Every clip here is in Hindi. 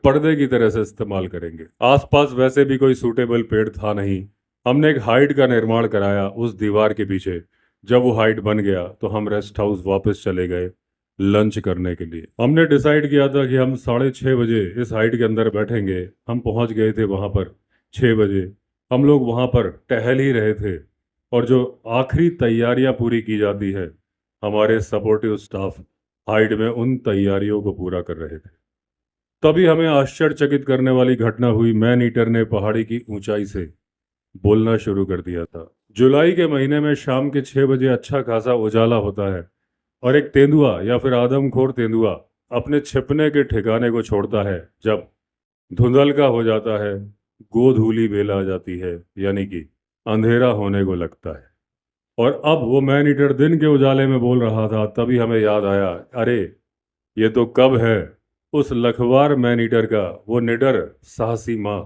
पर्दे की तरह से इस्तेमाल करेंगे। आसपास वैसे भी कोई सूटेबल पेड़ था नहीं। हमने एक हाइट का निर्माण कराया उस दीवार के पीछे। जब वो हाइट बन गया तो हम रेस्ट हाउस वापस चले गए लंच करने के लिए। हमने डिसाइड किया था कि हम 6:30 बजे इस हाइट के अंदर बैठेंगे। हम पहुंच गए थे वहां पर 6 बजे। हम लोग वहां पर टहल ही रहे थे और जो आखिरी तैयारियां पूरी की जाती है, हमारे सपोर्टिव स्टाफ हाइट में उन तैयारियों को पूरा कर रहे थे। तभी हमें आश्चर्यचकित करने वाली घटना हुई। मैन ईटर ने पहाड़ी की ऊंचाई से बोलना शुरू कर दिया था। जुलाई के महीने में शाम के 6 बजे अच्छा खासा उजाला होता है और एक तेंदुआ या फिर आदमखोर तेंदुआ अपने छिपने के ठिकाने को छोड़ता है जब धुंधलका हो जाता है, गोधूली बेला आ जाती है, यानी कि अंधेरा होने को लगता है। और अब वो मैन ईटर दिन के उजाले में बोल रहा था। तभी हमें याद आया, अरे ये तो कब है उस लखवार मैन ईटर का वो निडर साहसी माँ,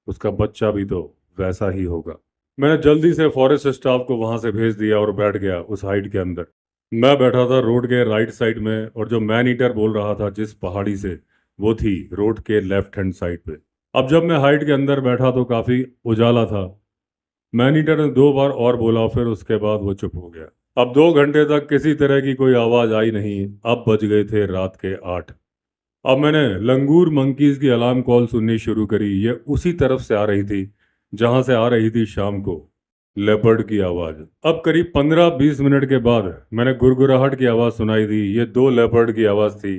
उसका बच्चा भी तो वैसा ही होगा। मैंने जल्दी से फॉरेस्ट स्टाफ को वहां से भेज दिया और बैठ गया उस हाइट के अंदर। मैं बैठा था रोड के राइट साइड में और जो मैन ईटर बोल रहा था जिस पहाड़ी से, वो थी रोड के लेफ्ट हैंड साइड पे। अब जब मैं हाइट के अंदर बैठा तो काफी उजाला था। मैन ईटर ने 2 बार और बोला, फिर उसके बाद वो चुप हो गया। अब 2 घंटे तक किसी तरह की कोई आवाज आई नहीं। अब बज गए थे रात के 8। अब मैंने लंगूर मंकीज की अलार्म कॉल सुननी शुरू करी। ये उसी तरफ से आ रही थी जहां से आ रही थी शाम को लेपर्ड की आवाज। अब करीब 15-20 मिनट के बाद मैंने गुरगुराहट की आवाज सुनाई दी। ये 2 लेपर्ड की आवाज थी,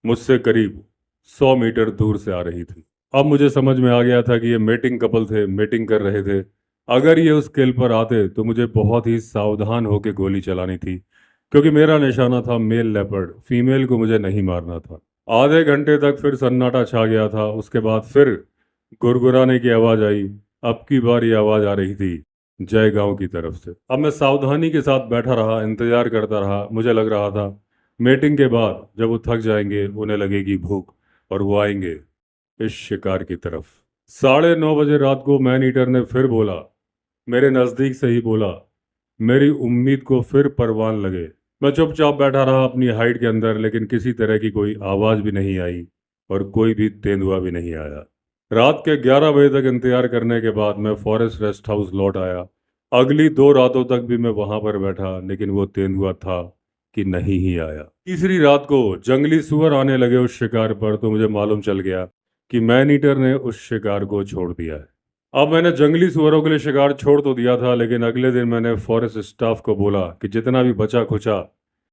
मुझसे करीब 100 मीटर दूर से आ रही थी। अब मुझे समझ में आ गया था कि ये मेटिंग कपल थे, मेटिंग कर रहे थे। अगर ये उस किल पर आते तो मुझे बहुत ही सावधान होकर गोली चलानी थी, क्योंकि मेरा निशाना था मेल लेपर्ड, फीमेल को मुझे नहीं मारना था। आधे घंटे तक फिर सन्नाटा छा गया था। उसके बाद फिर गुरगुराने की आवाज आई। अब की बार ये आवाज आ रही थी जय गांव की तरफ से। अब मैं सावधानी के साथ बैठा रहा, इंतजार करता रहा। मुझे लग रहा था मीटिंग के बाद जब वो थक जाएंगे, उन्हें लगेगी भूख और वो आएंगे इस शिकार की तरफ। 9:30 बजे रात को मैन ईटर ने फिर बोला, मेरे नजदीक से ही बोला। मेरी उम्मीद को फिर परवान लगे। मैं चुपचाप बैठा रहा अपनी हाइट के अंदर, लेकिन किसी तरह की कोई आवाज भी नहीं आई और कोई भी तेंदुआ भी नहीं आया। रात के 11 बजे तक इंतजार करने के बाद मैं फॉरेस्ट रेस्ट हाउस लौट आया। अगली 2 रातों तक भी मैं वहां पर बैठा, लेकिन वो तेंदुआ था कि नहीं ही आया। तीसरी रात को जंगली सुअर आने लगे उस शिकार पर, तो मुझे मालूम चल गया कि मैन ईटर ने उस शिकार को छोड़ दिया है। अब मैंने जंगली सुअरों के लिए शिकार छोड़ तो दिया था, लेकिन अगले दिन मैंने फॉरेस्ट स्टाफ को बोला कि जितना भी बचा खुचा